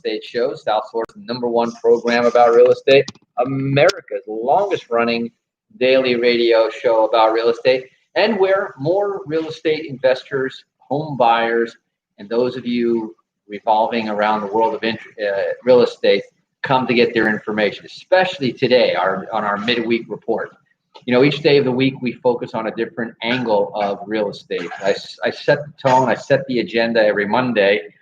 estate show, South Florida's #1 program about real estate, America's longest running daily radio show about real estate, and where more real estate investors, home buyers, and those of you revolving around the world of real estate come to get their information, especially today on our midweek report. Each day of the week, we focus on a different angle of real estate. I set the tone, I set the agenda every Monday,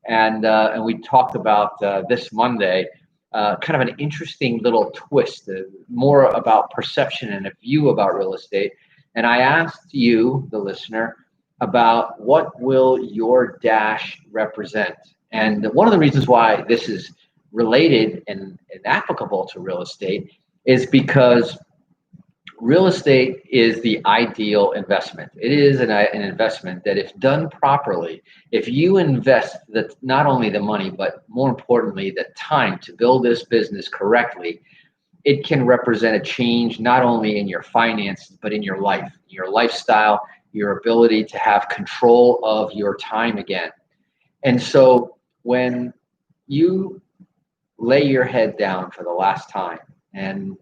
and we talked about this Monday, kind of an interesting little twist, more about perception and a view about real estate. And I asked you, the listener, about what will your dash represent. And one of the reasons why this is related and applicable to real estate is because real estate is the ideal investment. It is an investment that, if done properly, if you invest not only the money, but more importantly, the time to build this business correctly, it can represent a change not only in your finances, but in your life, your lifestyle, your ability to have control of your time again. And so when you lay your head down for the last time and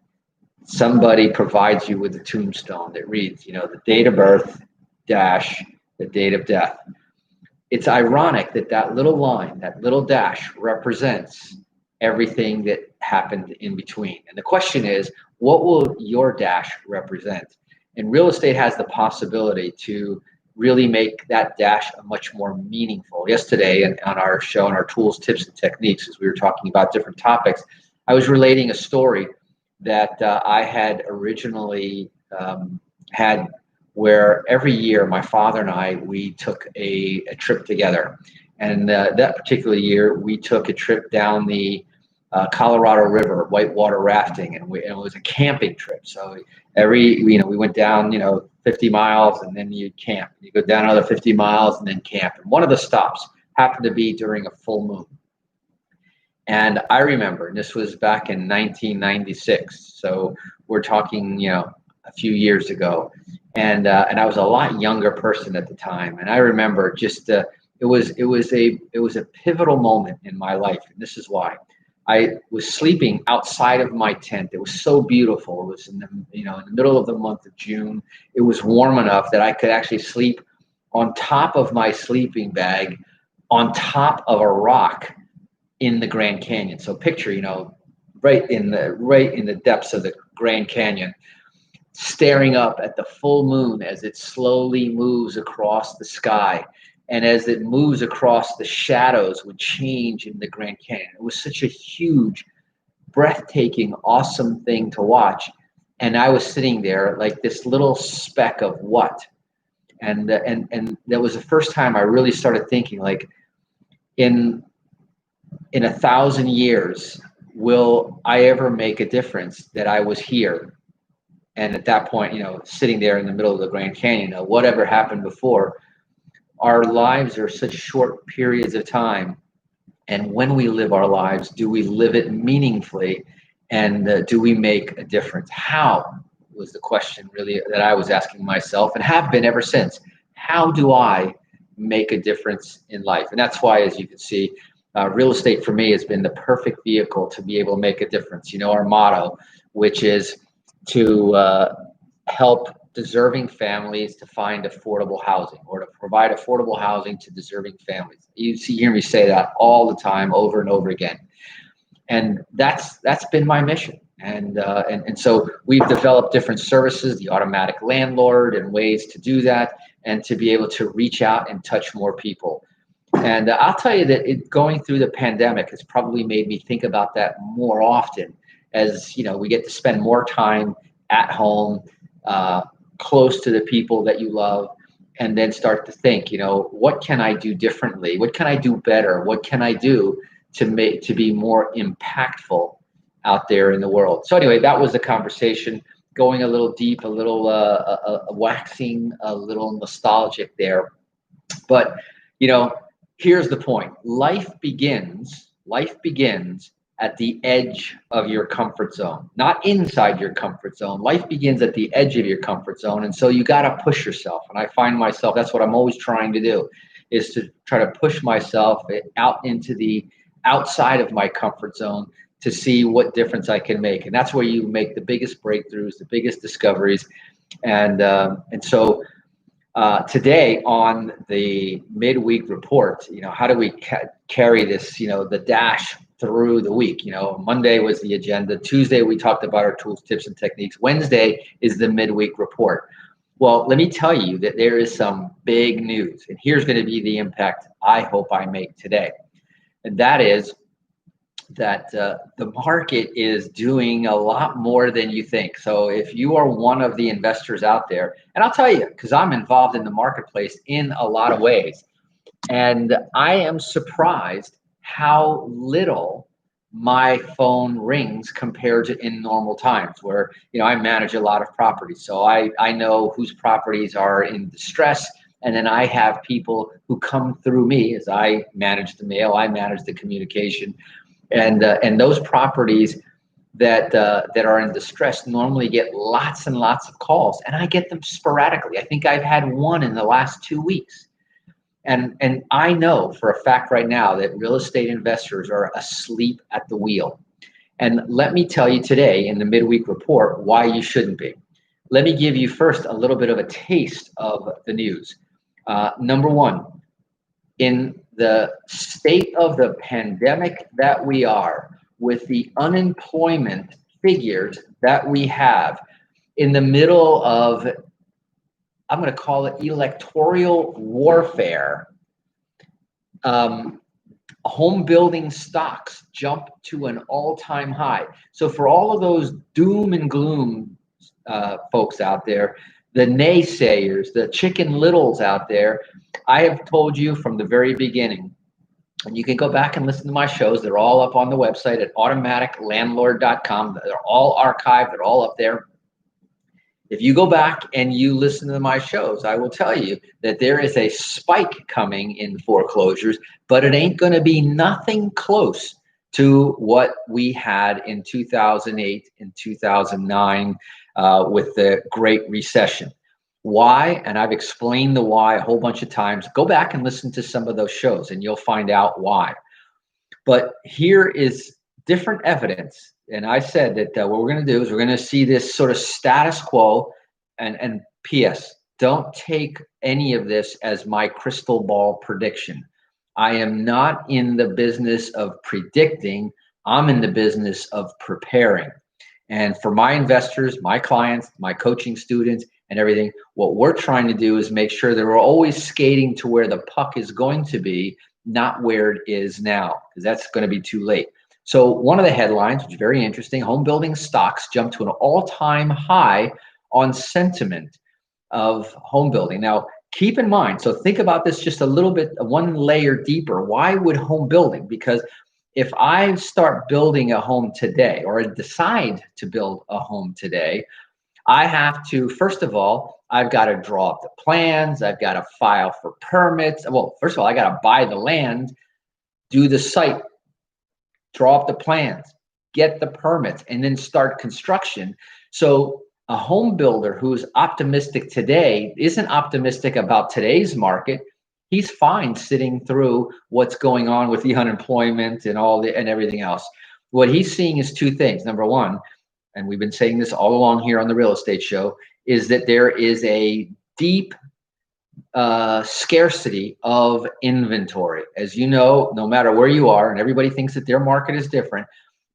somebody provides you with a tombstone that reads, the date of birth dash the date of death, it's ironic that little line, that little dash, represents everything that happened in between. And the question is, what will your dash represent? And real estate has the possibility to really make that dash much more meaningful. Yesterday, on our show, on our tools, tips, and techniques, as we were talking about different topics, I was relating a story that I had originally had, where every year my father and I, we took a trip together. And that particular year, we took a trip down the Colorado River, whitewater rafting, and it was a camping trip. So we went down, 50 miles, and then you'd camp. You go down another 50 miles and then camp. And one of the stops happened to be during a full moon. And I remember, and this was back in 1996. So we're talking, a few years ago. And I was a lot younger person at the time. And I remember just it was a pivotal moment in my life. And this is why. I was sleeping outside of my tent. It was so beautiful. It was in the middle of the month of June. It was warm enough that I could actually sleep on top of my sleeping bag, on top of a rock in the Grand Canyon. So picture, right in the depths of the Grand Canyon, staring up at the full moon as it slowly moves across the sky. And as it moves across, the shadows would change in the Grand Canyon. It was such a huge, breathtaking, awesome thing to watch. And I was sitting there like this little speck of what? And that was the first time I really started thinking, like, in 1,000 years, will I ever make a difference that I was here? And at that point, sitting there in the middle of the Grand Canyon, whatever happened before, our lives are such short periods of time. And when we live our lives, do we live it meaningfully? And do we make a difference? How was the question really that I was asking myself, and have been ever since. How do I make a difference in life? And that's why, as you can see, real estate for me has been the perfect vehicle to be able to make a difference. Our motto, which is to help deserving families to find affordable housing, or to provide affordable housing to deserving families. You hear me say that all the time, over and over again. And that's been my mission. And so we've developed different services, the automatic landlord, and ways to do that, and to be able to reach out and touch more people. And I'll tell you that going through the pandemic has probably made me think about that more often, as we get to spend more time at home, close to the people that you love, and then start to think, what can I do differently? What can I do better? What can I do to be more impactful out there in the world? So anyway, that was the conversation, going a little deep, a little waxing a little nostalgic there. But here's the point. Life begins at the edge of your comfort zone, not inside your comfort zone. Life begins at the edge of your comfort zone. And so you got to push yourself. And I find myself, that's what I'm always trying to do, is to try to push myself out into the outside of my comfort zone to see what difference I can make. And that's where you make the biggest breakthroughs, the biggest discoveries. And so today on the midweek report, how do we carry this, the dash through the week? Monday was the agenda. Tuesday, we talked about our tools, tips, and techniques. Wednesday is the midweek report. Well, let me tell you that there is some big news, and here's going to be the impact I hope I make today. And that is that the market is doing a lot more than you think. So if you are one of the investors out there, and I'll tell you, because I'm involved in the marketplace in a lot of ways, and I am surprised how little my phone rings compared to in normal times where, I manage a lot of properties. So I know whose properties are in distress. And then I have people who come through me as I manage the mail, I manage the communication. And those properties that are in distress normally get lots and lots of calls, and I get them sporadically. I think I've had one in the last 2 weeks, and I know for a fact right now that real estate investors are asleep at the wheel. And let me tell you today in the midweek report why you shouldn't be. Let me give you first a little bit of a taste of the news. Number one, in the state of the pandemic that we are, with the unemployment figures that we have, in the middle of, I'm going to call it electoral warfare, home building stocks jump to an all-time high. So for all of those doom and gloom folks out there, the naysayers, the chicken littles out there, I have told you from the very beginning, and you can go back and listen to my shows. They're all up on the website at automaticlandlord.com. They're all archived. They're all up there. If you go back and you listen to my shows, I will tell you that there is a spike coming in foreclosures, but it ain't going to be nothing close to what we had in 2008 and 2009 with the Great Recession. Why? And I've explained the why a whole bunch of times. Go back and listen to some of those shows and you'll find out why. But here is different evidence. And I said that what we're going to do is we're going to see this sort of status quo. And P.S., don't take any of this as my crystal ball prediction. I am not in the business of predicting. I'm in the business of preparing. And for my investors, my clients, my coaching students, and everything, what we're trying to do is make sure that we're always skating to where the puck is going to be, not where it is now, because that's going to be too late. So one of the headlines, which is very interesting, home building stocks jumped to an all-time high on sentiment of home building. Now, keep in mind, so think about this just a little bit, one layer deeper. Why would home building? Because if I start building a home today, or decide to build a home today, I have to, first of all, I've got to draw up the plans. I've got to file for permits. Well, first of all, I got to buy the land, do the site, draw up the plans, get the permits, and then start construction. So a home builder who's optimistic today isn't optimistic about today's market. He's fine sitting through what's going on with the unemployment and everything else. What he's seeing is two things. Number one, and we've been saying this all along here on the Real Estate Show, is that there is a deep scarcity of inventory. As you know, no matter where you are, and everybody thinks that their market is different,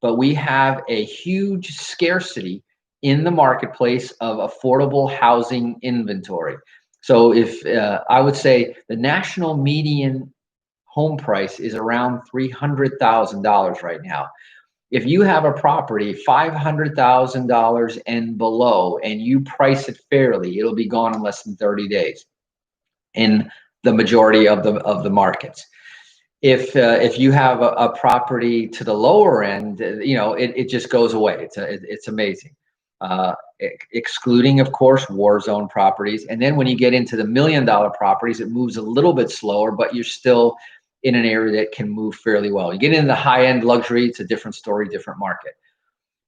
but we have a huge scarcity in the marketplace of affordable housing inventory. So if I would say the national median home price is around $300,000 right now. If you have a property $500,000 and below, and you price it fairly, it'll be gone in less than 30 days in the majority of the markets. If you have a property to the lower end, it just goes away. It's amazing. Excluding, of course, war zone properties. And then when you get into the $1 million properties, it moves a little bit slower, but you're still in an area that can move fairly well. You get into the high-end luxury, it's a different story, different market.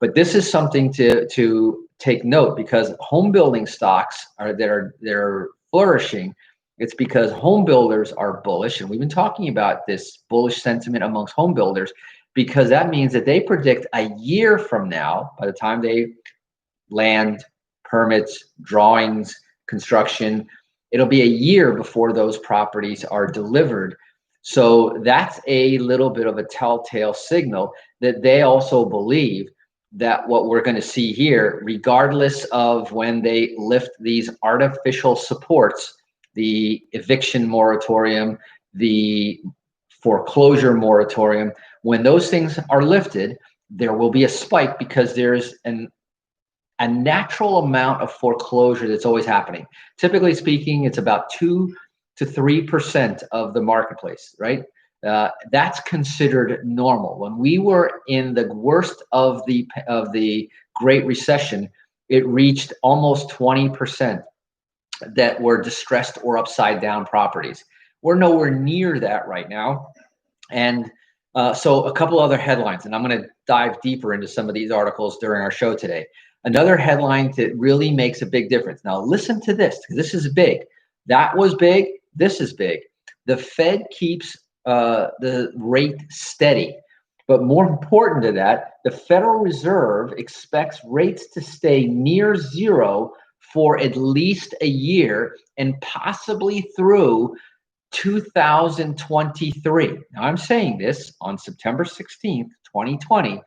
But this is something to take note, because home building stocks they're flourishing It's because home builders are bullish, and we've been talking about this bullish sentiment amongst home builders because that means that they predict a year from now, by the time they land, permits, drawings, construction, it'll be a year before those properties are delivered. So that's a little bit of a telltale signal that they also believe that what we're going to see here, regardless of when they lift these artificial supports, the eviction moratorium, the foreclosure moratorium, when those things are lifted, there will be a spike because there's a natural amount of foreclosure that's always happening. Typically speaking, it's about 2 to 3% of the marketplace, right? That's considered normal. When we were in the worst of the Great Recession, it reached almost 20% that were distressed or upside down properties. We're nowhere near that right now. And so a couple other headlines, and I'm going to dive deeper into some of these articles during our show today. Another headline that really makes a big difference. Now listen to this, because this is big. That was big. This is big. The Fed keeps the rate steady. But more important to that, the Federal Reserve expects rates to stay near zero for at least a year and possibly through 2023. Now, I'm saying this on September 16th, 2020,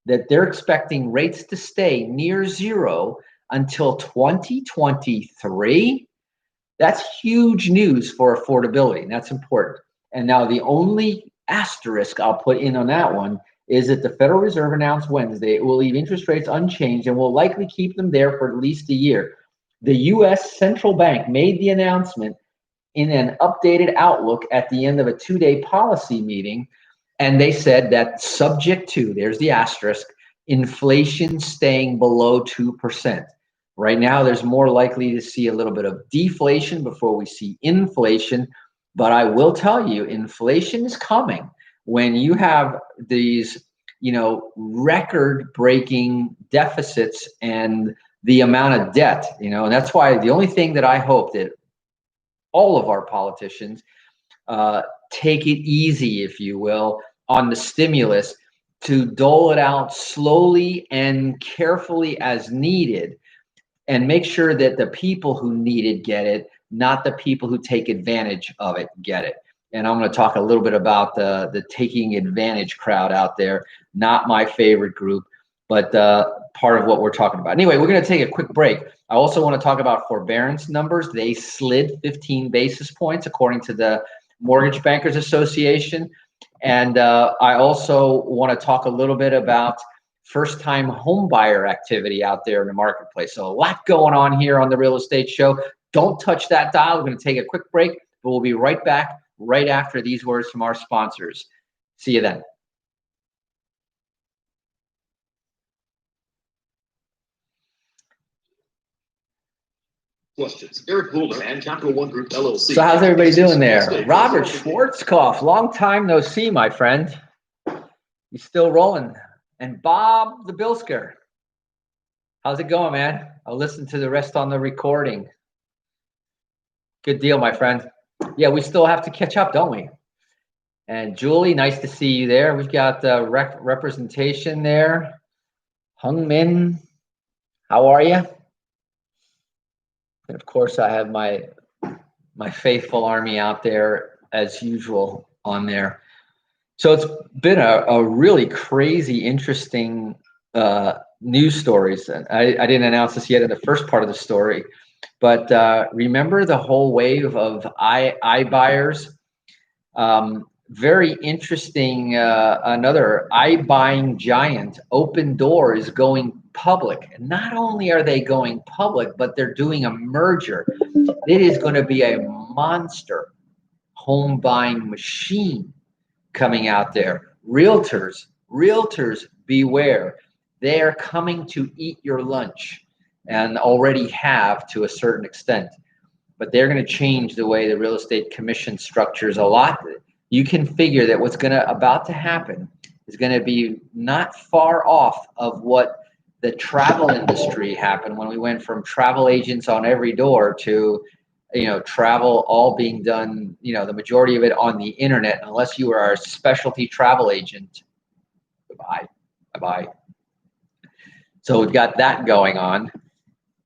that they're expecting rates to stay near zero until 2023. That's huge news for affordability, and that's important. And now the only asterisk I'll put in on that one is that the Federal Reserve announced Wednesday it will leave interest rates unchanged and will likely keep them there for at least a year. The U.S. Central Bank made the announcement in an updated outlook at the end of a two-day policy meeting, and they said that subject to, there's the asterisk, inflation staying below 2%. Right now, there's more likely to see a little bit of deflation before we see inflation. But I will tell you, inflation is coming when you have these, record-breaking deficits and the amount of debt, and that's why the only thing that I hope that all of our politicians take it easy, if you will, on the stimulus to dole it out slowly and carefully as needed, and make sure that the people who need it get it, not the people who take advantage of it get it. And I'm going to talk a little bit about the taking advantage crowd out there. Not my favorite group, but part of what we're talking about. Anyway, we're going to take a quick break. I also want to talk about forbearance numbers. They slid 15 basis points according to the Mortgage Bankers Association. And I also want to talk a little bit about first-time home buyer activity out there in the marketplace. So a lot going on here on the Real Estate Show. Don't touch that dial. We're going to take a quick break, but we'll be right back right after these words from our sponsors. See you then. Questions. Eric Willner and Capital One Group LLC. So how's everybody doing there? Robert Schwarzkopf, long time no see, my friend. You still rolling? And Bob the Bilsker. How's it going, man? I'll listen to the rest on the recording. Good deal, my friend. Yeah, we still have to catch up, don't we? And Julie, nice to see you there. We've got representation there. Hung Min, how are you? And of course, I have my faithful army out there as usual on there. So it's been a really crazy, interesting news stories. And I didn't announce this yet in the first part of the story, but remember the whole wave of iBuyers? Very interesting. Another iBuying giant, Opendoor, is going public. And not only are they going public, but they're doing a merger. It is going to be a monster home buying machine coming out there. Realtors, beware. They are coming to eat your lunch, and already have to a certain extent. But they're going to change the way the real estate commission structures a lot. You can figure that what's about to happen is going to be not far off of what the travel industry happened when we went from travel agents on every door to travel all being done, the majority of it on the internet, unless you are a specialty travel agent. Goodbye. Bye-bye. So we've got that going on.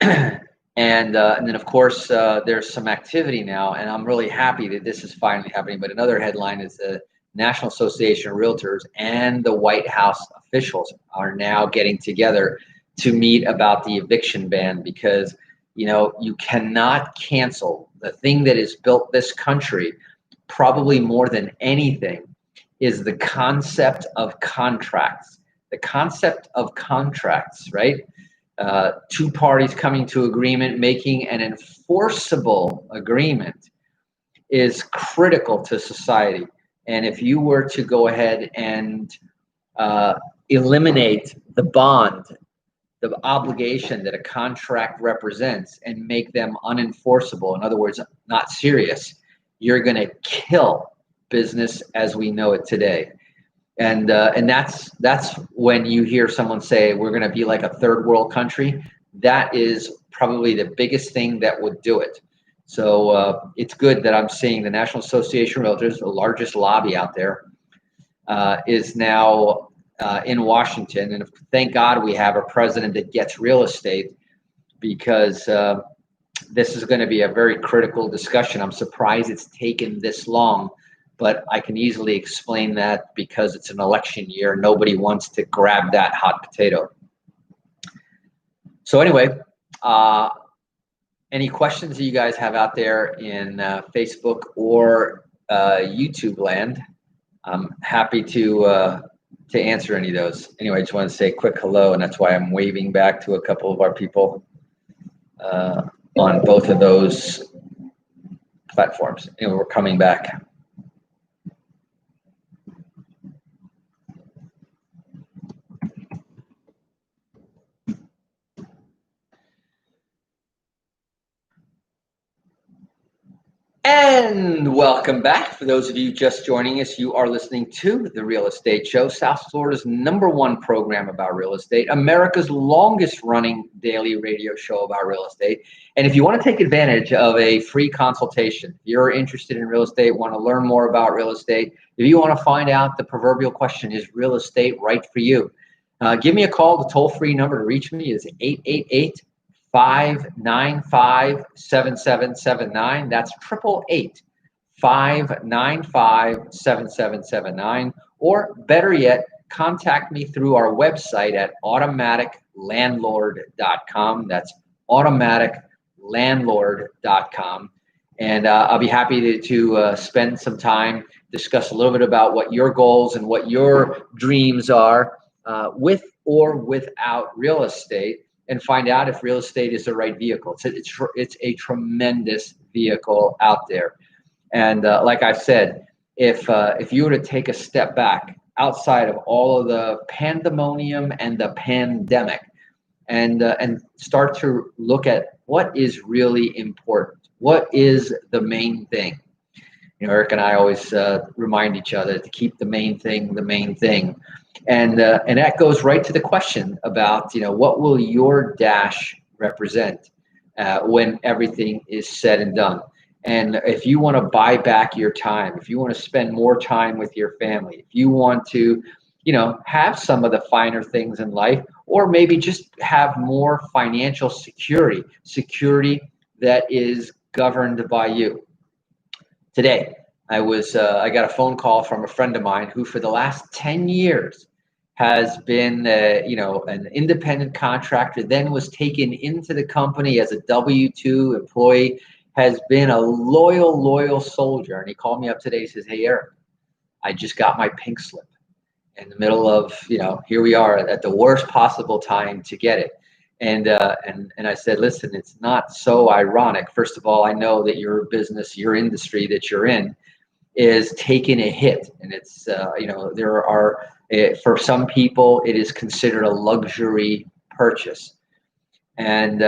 And then, of course, there's some activity now, and I'm really happy that this is finally happening. But another headline is the National Association of Realtors and the White House officials are now getting together to meet about the eviction ban, because you cannot cancel the thing that has built this country probably more than anything is the concept of contracts. The concept of contracts, right? Two parties coming to agreement, making an enforceable agreement is critical to society. And if you were to go ahead and eliminate the bond, the obligation that a contract represents, and make them unenforceable, in other words, not serious, you're going to kill business as we know it today. And that's when you hear someone say we're going to be like a third world country. That is probably the biggest thing that would do it. So it's good that I'm seeing the National Association of Realtors, the largest lobby out there, is now in Washington. And thank God we have a president that gets real estate, because this is going to be a very critical discussion. I'm surprised it's taken this long, but I can easily explain that because it's an election year. Nobody wants to grab that hot potato. So anyway, any questions that you guys have out there in Facebook or YouTube land, I'm happy to answer any of those. Anyway, I just want to say a quick hello, and that's why I'm waving back to a couple of our people on both of those platforms. Anyway, we're coming back. And welcome back. For those of you just joining us, you are listening to The Real Estate Show, South Florida's #1 program about real estate, America's longest running daily radio show about real estate. And if you want to take advantage of a free consultation, if you're interested in real estate, want to learn more about real estate, if you want to find out the proverbial question, is real estate right for you? Give me a call. The toll-free number to reach me is 888-595-7779. That's 888-595-7779. Or better yet, contact me through our website at automaticlandlord.com. That's automaticlandlord.com. And I'll be happy to spend some time, discuss a little bit about what your goals and what your dreams are with or without real estate, and find out if real estate is the right vehicle. It's a tremendous vehicle out there. And like I said, if you were to take a step back outside of all of the pandemonium and the pandemic, and start to look at what is really important, what is the main thing. Eric and I always remind each other to keep the main thing the main thing. And that goes right to the question about, what will your dash represent when everything is said and done? And if you want to buy back your time, if you want to spend more time with your family, if you want to, have some of the finer things in life, or maybe just have more financial security that is governed by you. Today, I got a phone call from a friend of mine who, for the last 10 years, has been, an independent contractor, then was taken into the company as a W-2 employee, has been a loyal soldier. And he called me up today. He says, "Hey, Eric, I just got my pink slip in the middle of, here we are at the worst possible time to get it." And I said, "Listen, it's not so ironic. First of all, I know that your business, your industry that you're in, is taking a hit, and it's there are for some people it is considered a luxury purchase, and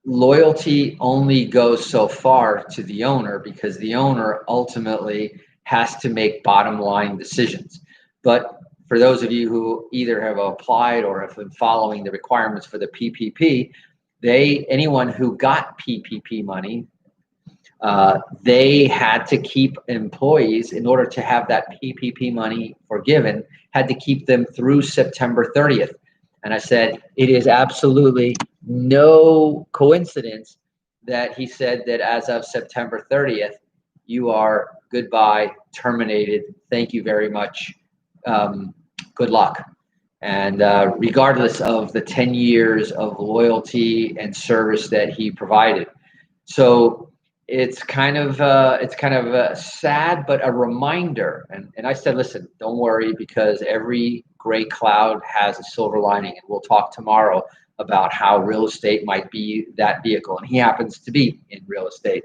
loyalty only goes so far to the owner, because the owner ultimately has to make bottom line decisions. But for those of you who either have applied or have been following the requirements for the PPP, anyone who got PPP money, they had to keep employees in order to have that PPP money forgiven, had to keep them through September 30th. And I said, it is absolutely no coincidence that he said that as of September 30th, you are goodbye, terminated. Thank you very much. Good luck. And regardless of the 10 years of loyalty and service that he provided. So it's kind of sad, but a reminder. And I said, listen, don't worry, because every gray cloud has a silver lining. And we'll talk tomorrow about how real estate might be that vehicle. And he happens to be in real estate.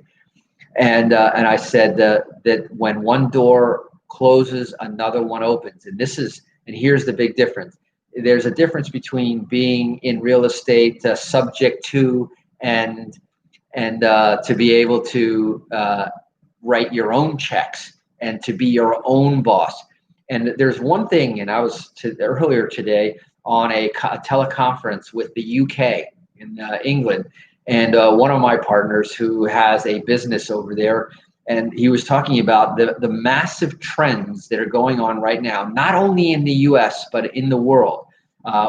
And I said that when one door closes, another one opens. And here's the big difference. There's a difference between being in real estate subject to and to be able to write your own checks and to be your own boss. And there's one thing, and I was earlier today on a teleconference with the UK in England, and one of my partners who has a business over there, and he was talking about the massive trends that are going on right now, not only in the US, but in the world.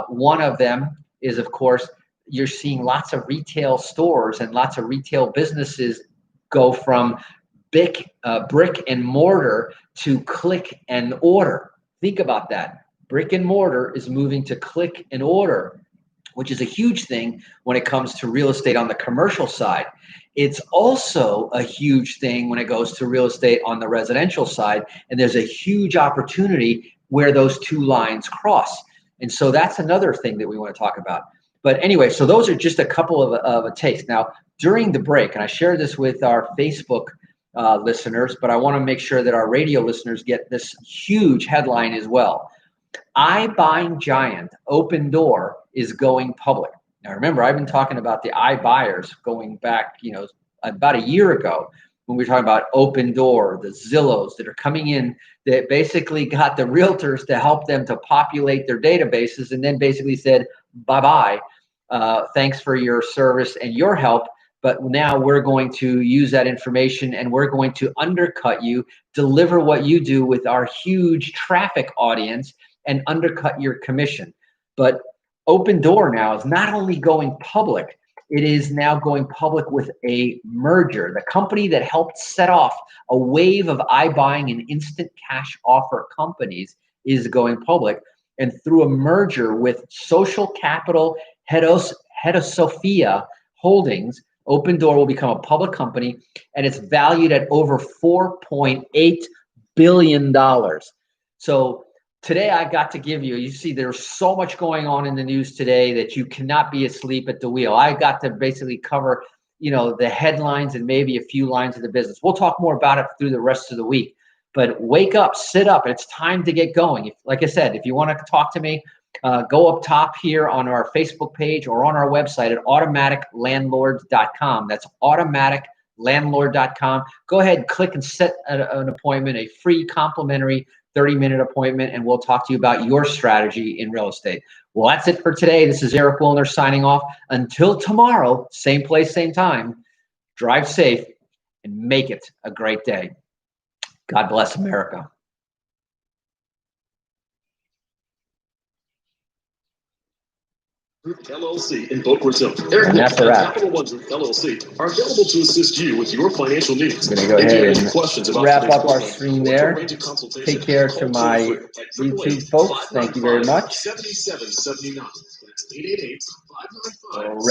One of them is, of course, you're seeing lots of retail stores and lots of retail businesses go from brick and mortar to click and order. Think about that. Brick and mortar is moving to click and order, which is a huge thing when it comes to real estate on the commercial side. It's also a huge thing when it goes to real estate on the residential side. And there's a huge opportunity where those two lines cross. And so that's another thing that we want to talk about. But anyway, so those are just a couple of takes. Now, during the break, and I shared this with our Facebook listeners, but I want to make sure that our radio listeners get this huge headline as well. iBuying giant Opendoor is going public. Now, remember, I've been talking about the iBuyers going back, about a year ago when we were talking about Opendoor, the Zillows that are coming in that basically got the realtors to help them to populate their databases and then basically said, bye-bye, thanks for your service and your help. But now we're going to use that information and we're going to undercut you, deliver what you do with our huge traffic audience and undercut your commission. But Opendoor now is not only going public, it is now going public with a merger. The company that helped set off a wave of iBuying and instant cash offer companies is going public. And through a merger with Social Capital Hedosophia Holdings, Opendoor will become a public company, and it's valued at over $4.8 billion. So today I got to give you see, there's so much going on in the news today that you cannot be asleep at the wheel. I got to basically cover, the headlines and maybe a few lines of the business. We'll talk more about it through the rest of the week. But wake up, sit up. It's time to get going. Like I said, if you want to talk to me, go up top here on our Facebook page or on our website at automaticlandlords.com. That's automaticlandlord.com. Go ahead, click and set an appointment, a free complimentary 30-minute appointment, and we'll talk to you about your strategy in real estate. Well, that's it for today. This is Eric Willner signing off. Until tomorrow, same place, same time. Drive safe and make it a great day. God bless America. Group LLC in Boca Raton. Eric Willner and Capital One Group LLC are available to assist you with your financial needs. I'm going to go ahead and wrap up our stream there. Take care to my YouTube folks. Thank you very much. 7779. That's 888-595.